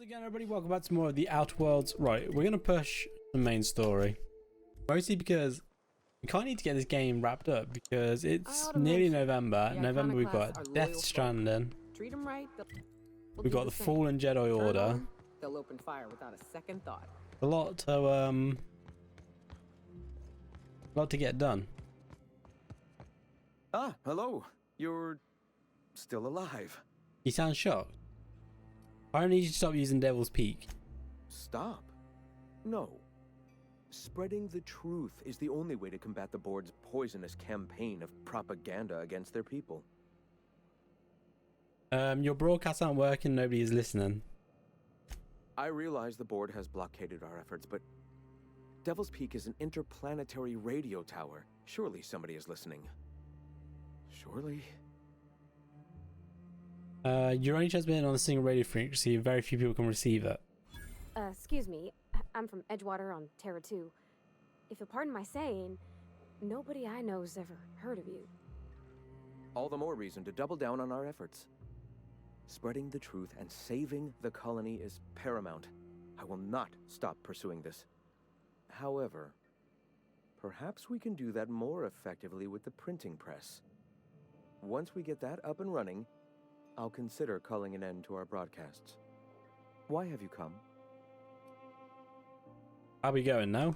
it going, everybody? Welcome back to more of the Outer Worlds. Right, we're going to push the main story. Mostly because we kind of need to get this game wrapped up because it's nearly November. November we've got Death Stranding. Treat them right. We've got the Fallen Jedi Order. They'll open fire without a second thought. A lot to get done. Ah, hello. You're still alive. You sound shocked. I need you to stop using Devil's Peak. Stop? No. Spreading the truth is the only way to combat the board's poisonous campaign of propaganda against their people. Your broadcasts aren't working, nobody is listening. I realize the board has blockaded our efforts, but Devil's Peak is an interplanetary radio tower. Surely somebody is listening. Surely? You're only transmitting on a single radio frequency, very few people can receive it. Excuse me, I'm from Edgewater on Terra 2. If you'll pardon my saying, nobody I know's ever heard of you. All the more reason to double down on our efforts. Spreading the truth and saving the colony is paramount. I will not stop pursuing this. However, perhaps we can do that more effectively with the printing press. Once we get that up and running, I'll consider calling an end to our broadcasts. Why have you come? How we going now?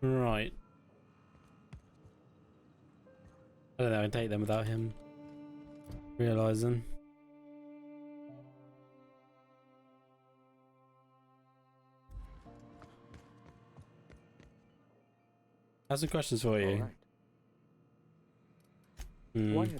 Right. I don't know, I can take them without him realizing. I have some questions for you. All right. Why have you...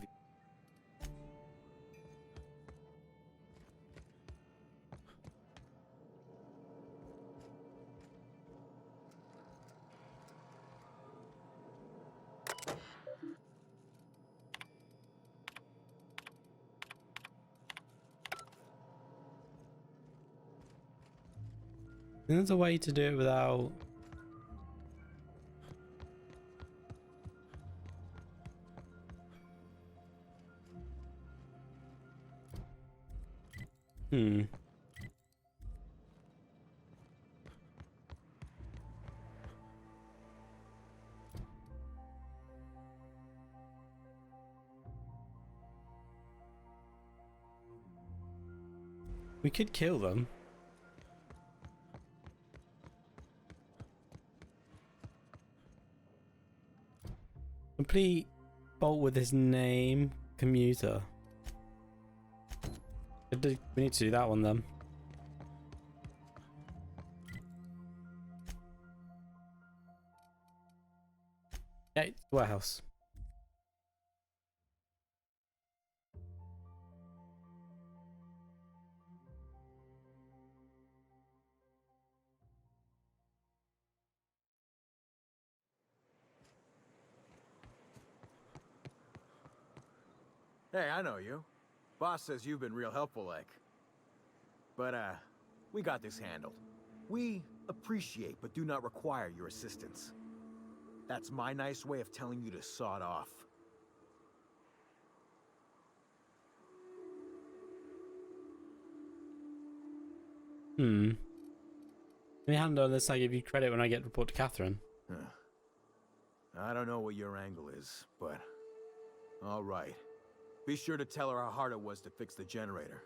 There's a way to do it without... We could kill them. Complete bolt with his name, commuter. We need to do that one then. Okay, warehouse. Hey, I know you. Boss says you've been real helpful, like. But, we got this handled. We appreciate but do not require your assistance. That's my nice way of telling you to sod off. Let me handle this. I give you credit when I get to report to Catherine. I don't know what your angle is, but... Alright. Be sure to tell her how hard it was to fix the generator.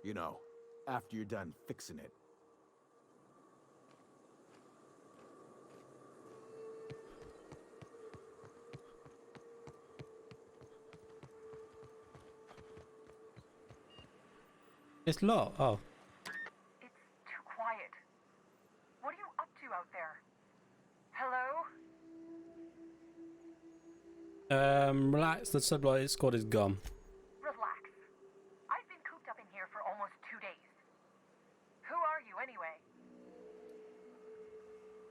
You know, after you're done fixing it. It's locked. Oh. It's too quiet. What are you up to out there? Hello? Relax. The sublight squad is gone. Relax. I've been cooped up in here for almost 2 days. Who are you anyway?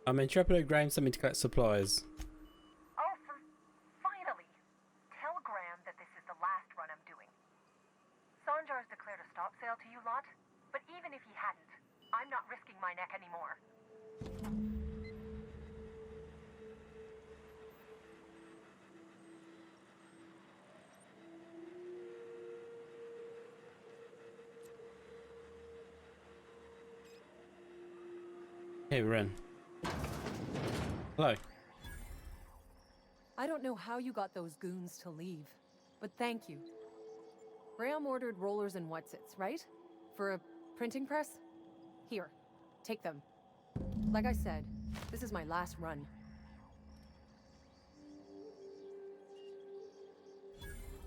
I'm Intrepido. Graham sent me to collect supplies. Oh, finally. Tell Graham that this stop sale to you lot, but even if he hadn't, I'm not risking my neck anymore. Hey, we're in. Hello. I don't know how you got those goons to leave, but thank you. Graham ordered rollers and whatsits, right? For a printing press? Here, take them. Like I said, this is my last run.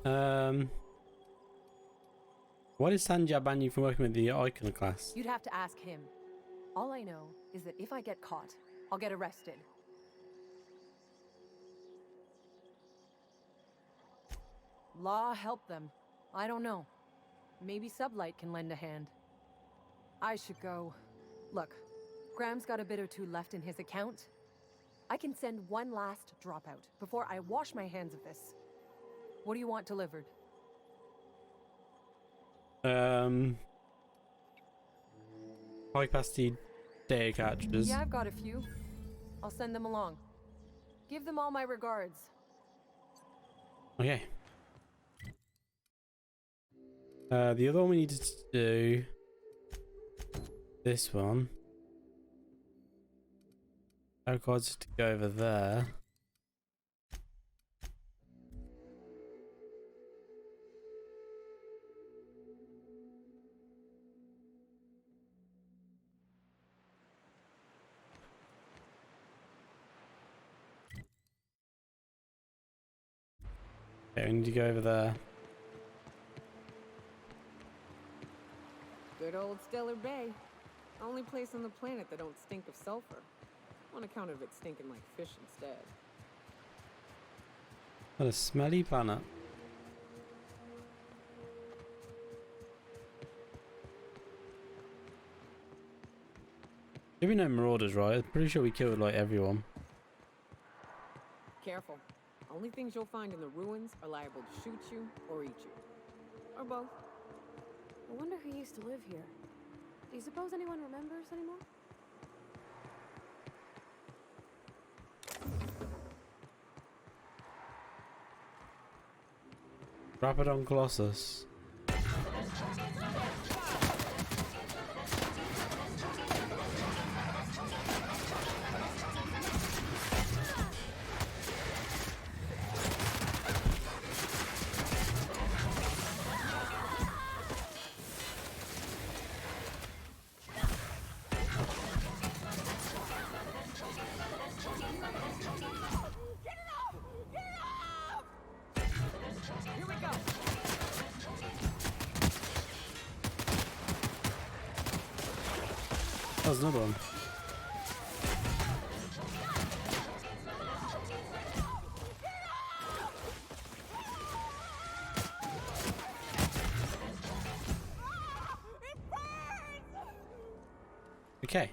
Why did Sanjay ban you from working with the iconoclast? You'd have to ask him. All I know is that if I get caught, I'll get arrested. Law help them. I don't know. Maybe Sublight can lend a hand. I should go. Look, Graham's got a bit or two left in his account. I can send one last dropout before I wash my hands of this. What do you want delivered? High capacity data cartridges. Yeah, I've got a few. I'll send them along. Give them all my regards. Okay. The other one we needed to do. This one. Our cards to go over there. Okay, we need to go over there. Good old Stellar Bay. Only place on the planet that don't stink of sulfur. On account of it stinking like fish instead. What a smelly planet. There be no marauders, right? I'm pretty sure we killed like everyone. Careful. Only things you'll find in the ruins are liable to shoot you or eat you. Or both. I wonder who used to live here. Do you suppose anyone remembers anymore? Rapidon Colossus. That was another one. Okay.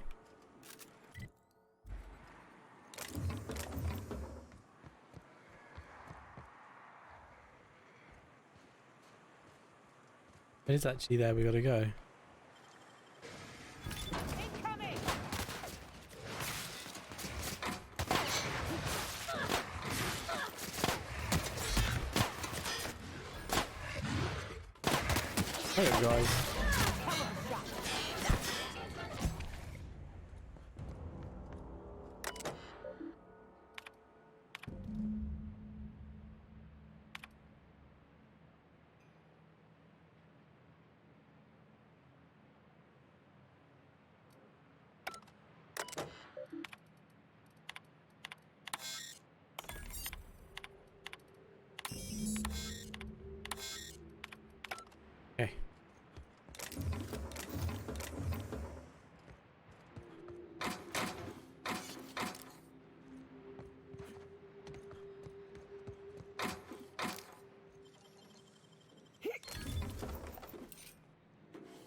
It is actually there, we gotta go. Hey guys. Okay.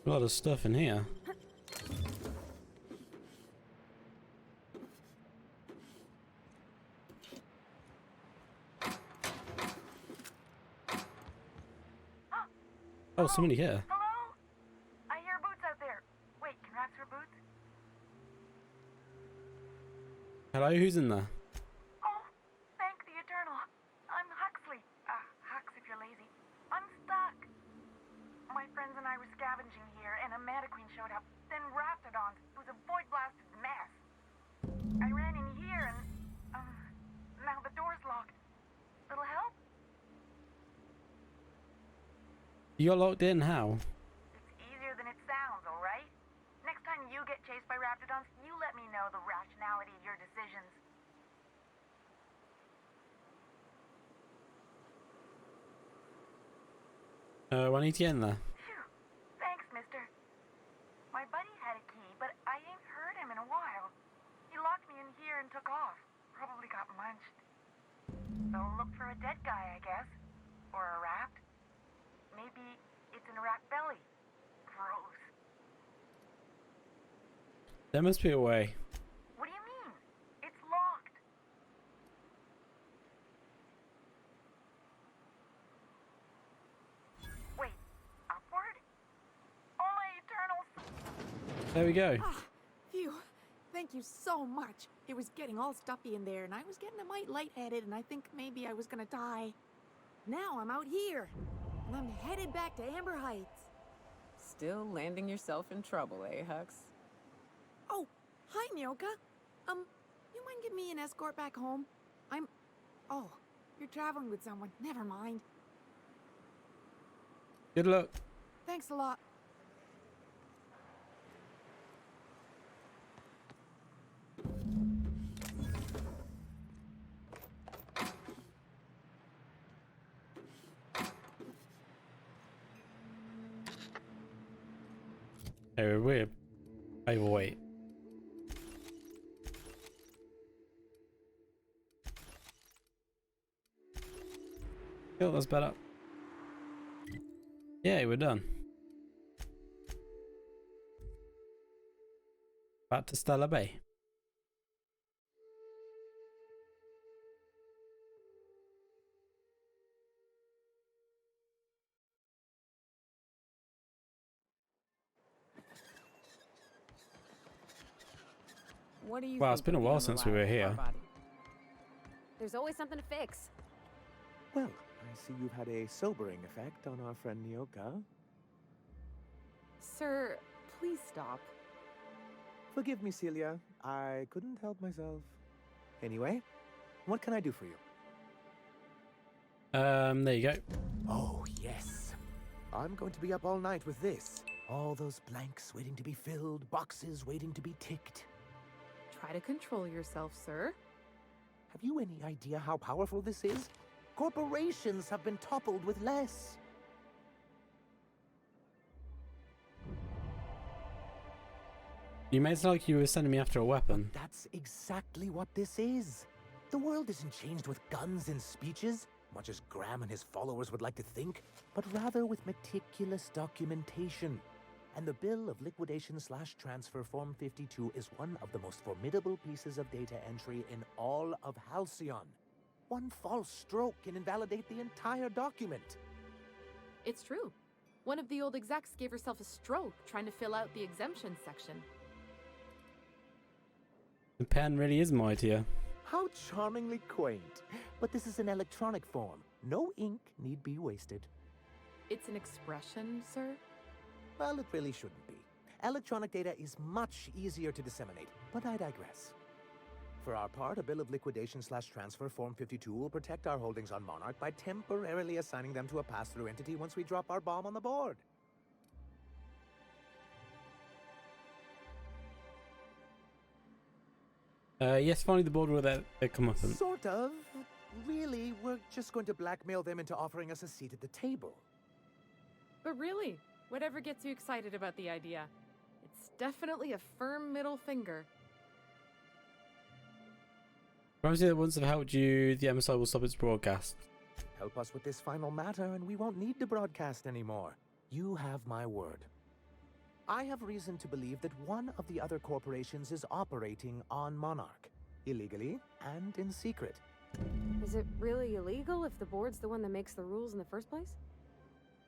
A lot of stuff in here. Oh, somebody here. Hello? Hello, who's in there? Oh, thank the Eternal. I'm Huxley. Hux if you're lazy. I'm stuck. My friends and I were scavenging here, and a Meta Queen showed up. Then Raptidons. It was a void-blasted mess. I ran in here, and now the door's locked. Little help? You got locked in, how? It's easier than it sounds, alright? Next time you get chased by Raptidons, you let me know the rationality of your decisions. I need to get in there. Phew. Thanks, mister. My buddy had a key, but I ain't heard him in a while. He locked me in here and took off. Probably got munched. So look for a dead guy, I guess. Or a rat. Maybe it's in a rat belly. Gross. There must be a way. What do you mean? It's locked. Wait, upward? Oh, my eternals! There we go. Ah, phew. Thank you so much. It was getting all stuffy in there, and I was getting a mite lightheaded, and I think maybe I was gonna die. Now I'm out here, and I'm headed back to Amber Heights. Still landing yourself in trouble, eh, Hux? Oh, hi, Nyoka. You mind giving me an escort back home? Oh, you're traveling with someone. Never mind. Good luck. Thanks a lot. Oh, weird. Overweight. Cool, that's better. Yeah, we're done. Back to Stella Bay. What do you Wow, think it's been a of while the since we were unreliable here. body? There's always something to fix. Well, I see you've had a sobering effect on our friend Nyoka. Sir, please stop. Forgive me, Celia. I couldn't help myself. Anyway, what can I do for you? There you go. Oh, yes. I'm going to be up all night with this. All those blanks waiting to be filled, boxes waiting to be ticked. Try to control yourself, sir. Have you any idea how powerful this is? Corporations have been toppled with less. You made it sound like you were sending me after a weapon. That's exactly what this is. The world isn't changed with guns and speeches, much as Graham and his followers would like to think, but rather with meticulous documentation. And the Bill of Liquidation/Transfer Form 52 is one of the most formidable pieces of data entry in all of Halcyon. One false stroke can invalidate the entire document. It's true. One of the old execs gave herself a stroke trying to fill out the exemption section. The pen really is mightier. How charmingly quaint. But this is an electronic form. No ink need be wasted. It's an expression, sir? Well, it really shouldn't be. Electronic data is much easier to disseminate, but I digress. For our part, a Bill of Liquidation/Transfer Form 52 will protect our holdings on Monarch by temporarily assigning them to a pass-through entity once we drop our bomb on the board. Yes, finally the board will come up. Sort of. Really, we're just going to blackmail them into offering us a seat at the table. But really, whatever gets you excited about the idea. It's definitely a firm middle finger. Promise you that once I've helped you, the MSI will stop its broadcast. Help us with this final matter and we won't need to broadcast anymore. You have my word. I have reason to believe that one of the other corporations is operating on Monarch. Illegally and in secret. Is it really illegal if the board's the one that makes the rules in the first place?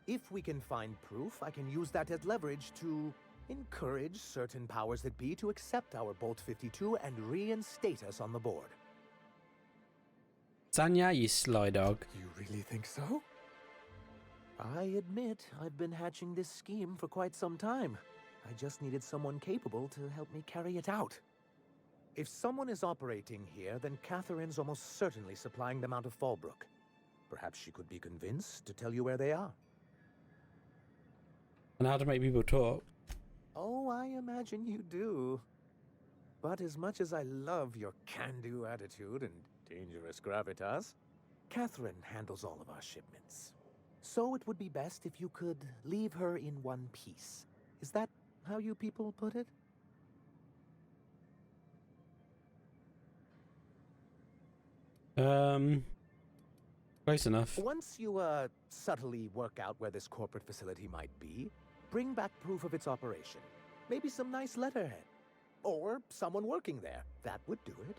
If we can find proof, I can use that as leverage to Encourage certain powers that be to accept our Bolt 52 and reinstate us on the board. Sanya, you sly dog. You really think so? I admit I've been hatching this scheme for quite some time. I just needed someone capable to help me carry it out. If someone is operating here, then Catherine's almost certainly supplying them out of Fallbrook. Perhaps she could be convinced to tell you where they are. And how to make people talk. Oh, I imagine you do. But as much as I love your can-do attitude and dangerous gravitas, Catherine handles all of our shipments. So it would be best if you could leave her in one piece. Is that how you people put it? Close enough. Once you, subtly work out where this corporate facility might be, bring back proof of its operation. Maybe some nice letterhead. Or someone working there. That would do it.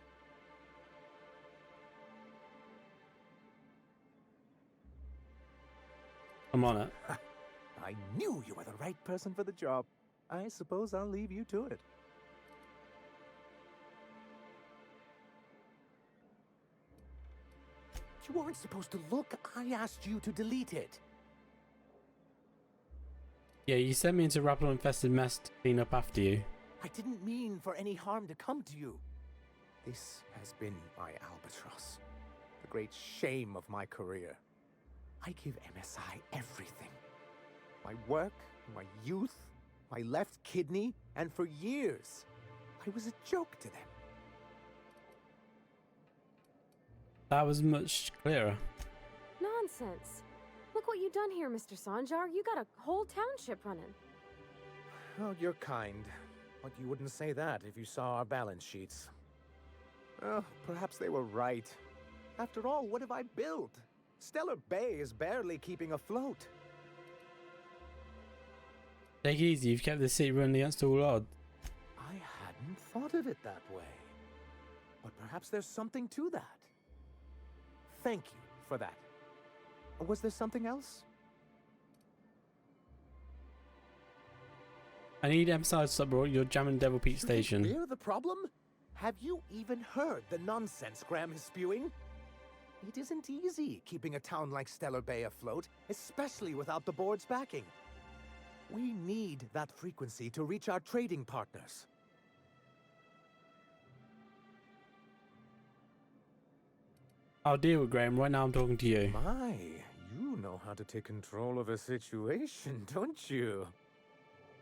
I'm on it. I knew you were the right person for the job. I suppose I'll leave you to it. You weren't supposed to look. I asked you to delete it. Yeah, you sent me into rabble-infested mess to clean up after you. I didn't mean for any harm to come to you. This has been my albatross. The great shame of my career. I give MSI everything. My work, my youth, my left kidney, and for years, I was a joke to them. That was much clearer. Nonsense. Look what you've done here, Mr. Sanjar. You got a whole township running. Oh, you're kind. But you wouldn't say that if you saw our balance sheets. Oh, perhaps they were right. After all, what have I built? Stellar Bay is barely keeping afloat. Take it easy, you've kept the city running against all odds. I hadn't thought of it that way. But perhaps there's something to that. Thank you for that. Was there something else? I need emphasize stop your jamming Devil Peak Station. We're the problem? Have you even heard the nonsense Graham is spewing? It isn't easy keeping a town like Stellar Bay afloat, especially without the board's backing. We need that frequency to reach our trading partners. I'll deal with Graham. Right now I'm talking to you. My, you know how to take control of a situation, don't you?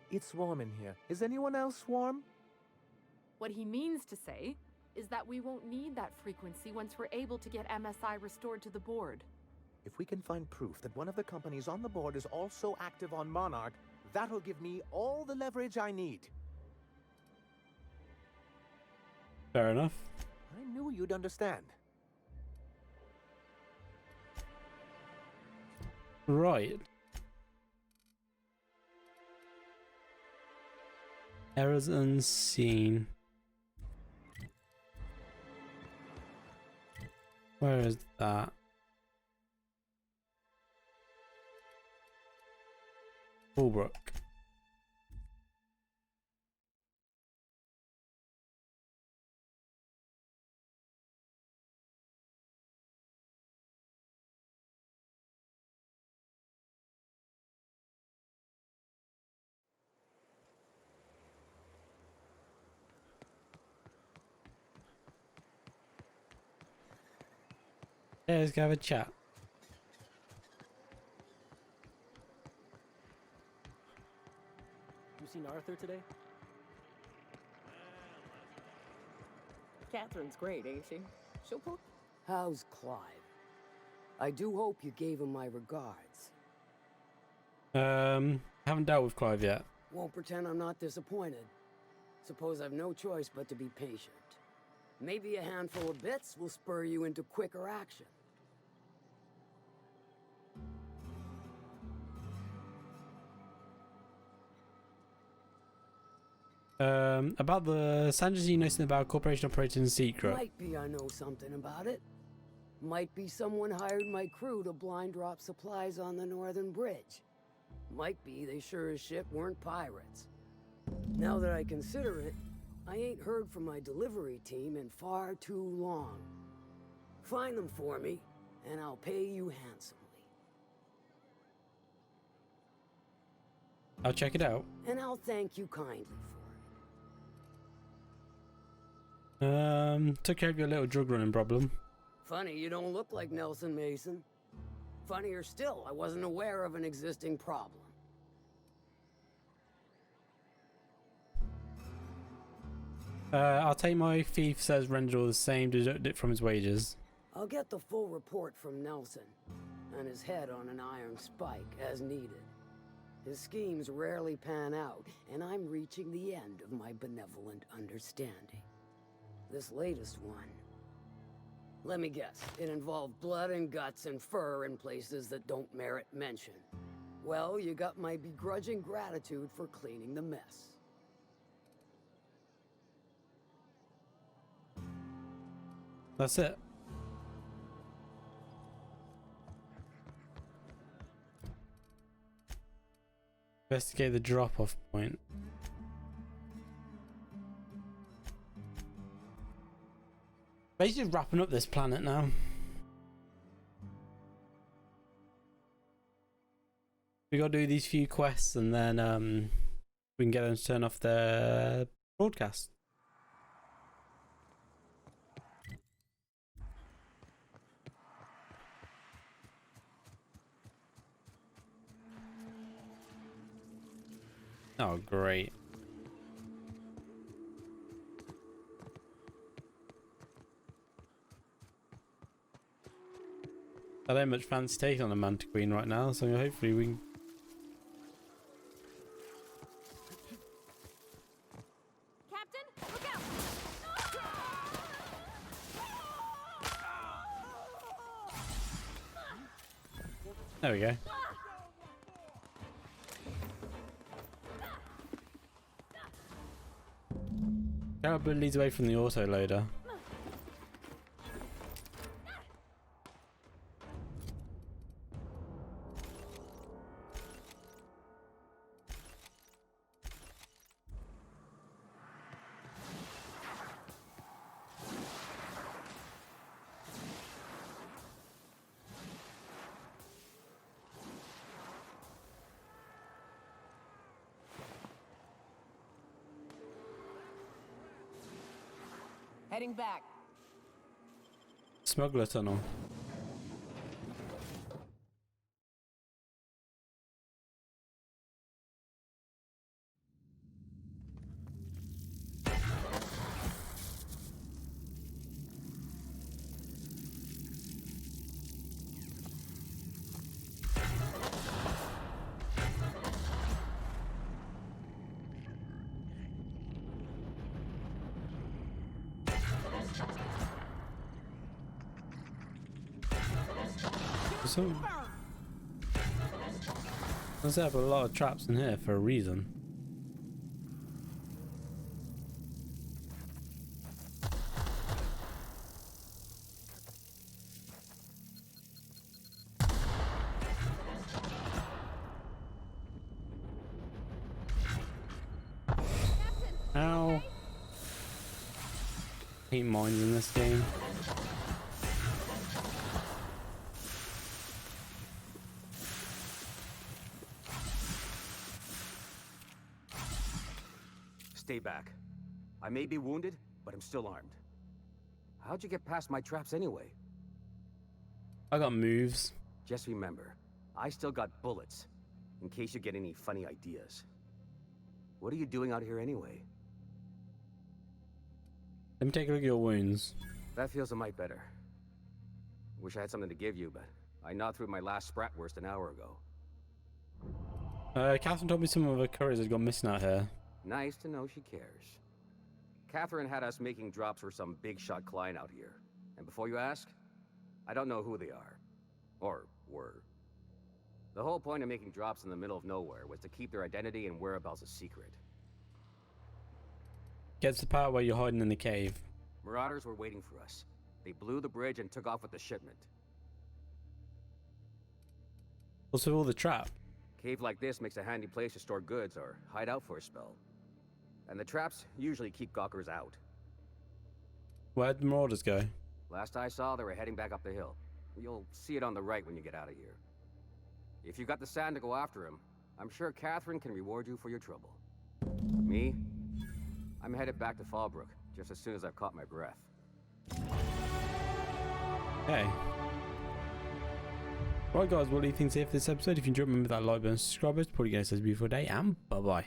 It's warm in here. Is anyone else warm? What he means to say is that we won't need that frequency once we're able to get MSI restored to the board. If we can find proof that one of the companies on the board is also active on Monarch, that'll give me all the leverage I need. Fair enough. I knew you'd understand. Right. Errors unseen. Where is that? Fallbrook. Yeah, let's go have a chat. You seen Arthur today? Catherine's great, ain't she? She'll put... How's Clive? I do hope you gave him my regards. Haven't dealt with Clive yet. Won't pretend I'm not disappointed. Suppose I've no choice but to be patient. Maybe a handful of bits will spur you into quicker action. About the Sanders, you know something about a corporation operating in secret. Might be I know something about it. Might be someone hired my crew to blind drop supplies on the northern bridge. Might be they sure as shit weren't pirates. Now that I consider it, I ain't heard from my delivery team in far too long. Find them for me, and I'll pay you handsomely. I'll check it out. And I'll thank you kindly for it. Took care of your little drug running problem. Funny you don't look like Nelson Mason. Funnier still, I wasn't aware of an existing problem. I'll take my thief says render all the same, deduct it from his wages. I'll get the full report from Nelson, and his head on an iron spike as needed. His schemes rarely pan out, and I'm reaching the end of my benevolent understanding. This latest one, let me guess, it involved blood and guts and fur in places that don't merit mention. Well, you got my begrudging gratitude for cleaning the mess. That's it. Investigate the drop-off point. Basically wrapping up this planet now. We gotta do these few quests and then we can get them to turn off their broadcast. Oh, great. I don't much fancy taking on a Manta Queen right now, so hopefully we can... Captain, look out! There we go. Caribou leads away from the autoloader. Heading back. Smuggler tunnel. So, let's have a lot of traps in here for a reason. Ow. Hate mines in this game. Stay back. I may be wounded, but I'm still armed. How'd you get past my traps anyway? I got moves. Just remember, I still got bullets, in case you get any funny ideas. What are you doing out here anyway? Let me take a look at your wounds. That feels a mite better. Wish I had something to give you, but I gnawed through my last Spratwurst an hour ago. Catherine told me some of her couriers had gone missing out here. Nice to know she cares. Catherine had us making drops for some big shot client out here. And before you ask, I don't know who they are. Or were. The whole point of making drops in the middle of nowhere was to keep their identity and whereabouts a secret. Get to the part where you're hiding in the cave. Marauders were waiting for us. They blew the bridge and took off with the shipment. Also, all the trap. Cave like this makes a handy place to store goods or hide out for a spell. and the traps usually keep gawkers out. Where'd the marauders go? Last I saw, they were heading back up the hill. You'll see it on the right when you get out of here. If you've got the sand to go after him, I'm sure Catherine can reward you for your trouble. Me? I'm headed back to Fallbrook, just as soon as I've caught my breath. Okay. Right guys, what do you think of this episode? If you enjoyed, remember that like button, subscribe, it's probably going to say a beautiful day, and bye bye.